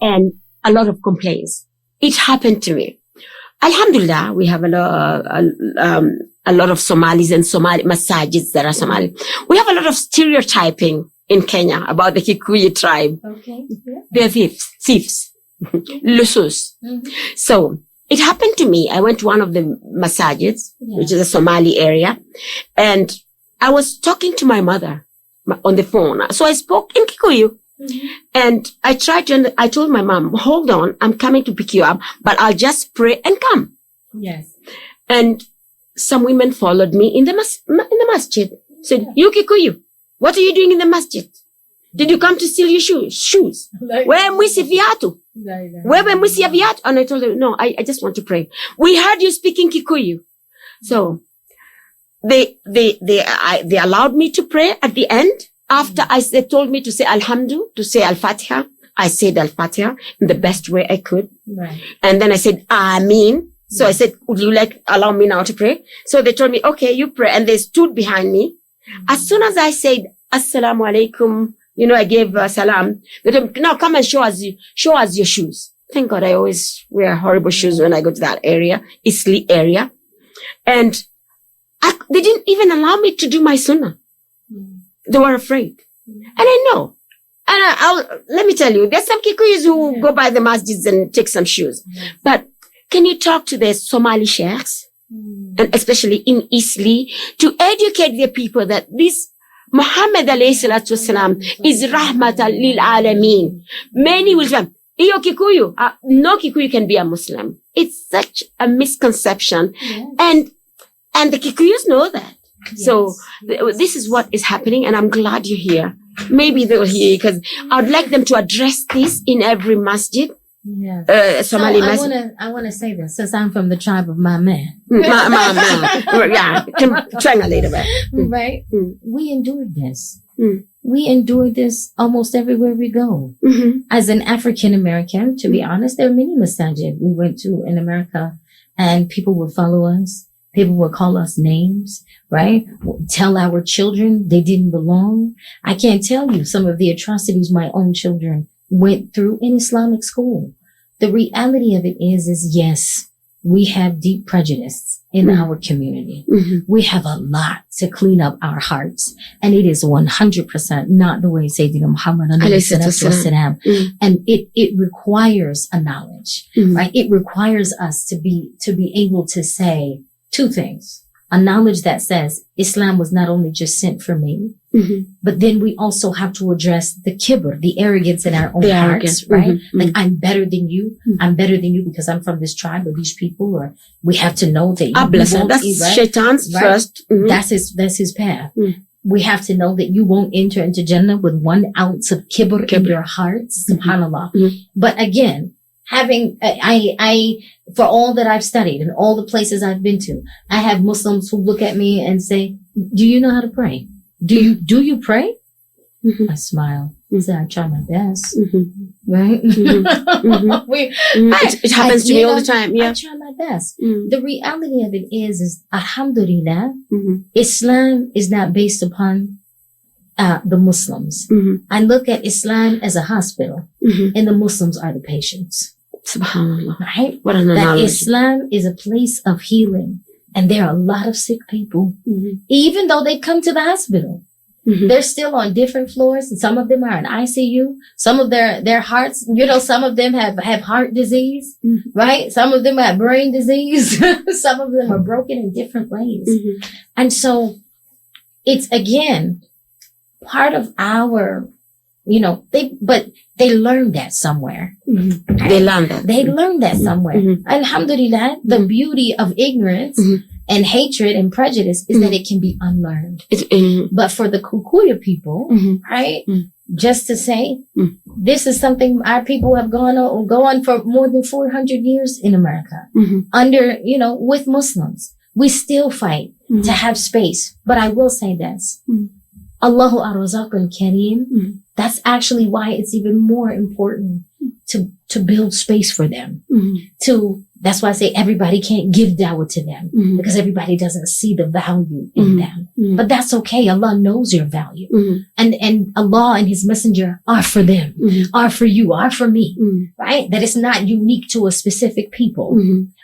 and a lot of complaints. It happened to me. Alhamdulillah, we have a lot of Somalis and Somali masajids that are Somali. We have a lot of stereotyping in Kenya about the Kikuyu tribe. Okay. Yeah. They're thieves, lusus. Mm-hmm. So it happened to me. I went to one of the masajids, which is a Somali area, and I was talking to my mother on the phone. So I spoke in Kikuyu. Mm-hmm. And I told my mom, hold on, I'm coming to pick you up, but I'll just pray and come. Yes. And some women followed me in the masjid. Said, you Kikuyu, what are you doing in the masjid? Did you come to steal your shoes? Where mwisi viatu? Where mwisi ya viatu? And I told her, no, I just want to pray. We heard you speaking Kikuyu. So they allowed me to pray at the end. After they told me to say Alhamdu, to say Al-Fatiha, I said Al-Fatiha in the best way I could. Right. And then I said, Ameen. So I said, would you allow me now to pray? So they told me, okay, you pray. And they stood behind me. As soon as I said, Assalamu alaikum, I gave salam. They told me, now come and show us your shoes. Thank God I always wear horrible shoes when I go to that area, Isli area. And they didn't even allow me to do my sunnah. They were afraid. And I know. And let me tell you, there's some Kikuyus who go by the masjids and take some shoes. But can you talk to the Somali sheikhs, and especially in Isli, to educate the people that this Muhammad alayhi salatu wasalam is rahmatan lil alameen. Many will say, Iyo Kikuyu, no Kikuyu can be a Muslim. It's such a misconception. Yes. And the Kikuyus know that. Yes. So this is what is happening, and I'm glad you're here. Maybe they'll hear you, because I'd like them to address this in every masjid. Yes. Somali masjid. I want to say this, since I'm from the tribe of my man. Yeah, translate about. Right? We endured this. We endured this almost everywhere we go. Mm-hmm. As an African American, to be honest, there are many masajid we went to in America, and people would follow us. People would call us names, right? Tell our children they didn't belong. I can't tell you some of the atrocities my own children went through in Islamic school. The reality of it is yes, we have deep prejudice in our community. Mm-hmm. We have a lot to clean up our hearts. And it is 100% not the way Sayyidina Muhammad wasalam. And it requires a knowledge, right? It requires us to be able to say two things. A knowledge that says Islam was not only just sent for me, but then we also have to address the kibr, the arrogance in our own hearts, right? Like, I'm better than you. I'm better than you because I'm from this tribe or these people, or we have to know that that's right? Shaitan's first. That's his path. We have to know that you won't enter into Jannah with 1 ounce of kibr in your heart. Subhanallah. But again, I for all that I've studied and all the places I've been to, I have Muslims who look at me and say, do you know how to pray? Do you pray? I smile. I say, I try my best. Right? It happens to me all the time. Yeah. I try my best. The reality of it is alhamdulillah, Islam is not based upon the Muslims. I look at Islam as a hospital, and the Muslims are the patients. Subhanallah. Right? What an that analogy. Islam is a place of healing, and there are a lot of sick people, even though they come to the hospital. They're still on different floors, and some of them are in ICU. Some of their hearts, some of them have heart disease, right? Some of them have brain disease. Some of them are broken in different ways. And so it's, again, part of our, they learned that somewhere. They learned that. They learned that somewhere. Alhamdulillah, the beauty of ignorance and hatred and prejudice is that it can be unlearned. But for the Kikuyu people, right, just to say, this is something our people have gone on for more than 400 years in America, under, with Muslims. We still fight to have space. But I will say this. Allahu Ar-Razaqul Kareem, that's actually why it's even more important to build space for them, to That's why I say everybody can't give dawah to them because everybody doesn't see the value in them. But that's okay. Allah knows your value. And Allah and His Messenger are for them, are for you, are for me, right? That it's not unique to a specific people.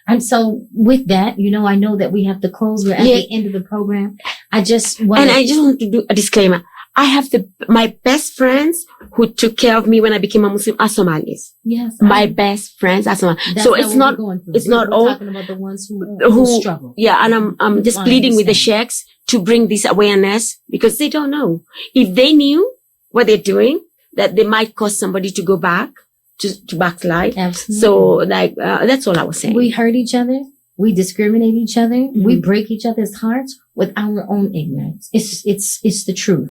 And so with that, you know, I know that we have to close. We're at the end of the program. I just want to do a disclaimer. I have my best friends who took care of me when I became a Muslim are Somalis. Yes. My best friends are Somalis. So it's not we're all talking about the ones who struggle. Yeah. And I'm just pleading with the sheikhs to bring this awareness because they don't know. If they knew what they're doing, that they might cause somebody to go back, to backslide. Absolutely. So that's all I was saying. We hurt each other. We discriminate each other. We break each other's hearts with our own ignorance. It's the truth.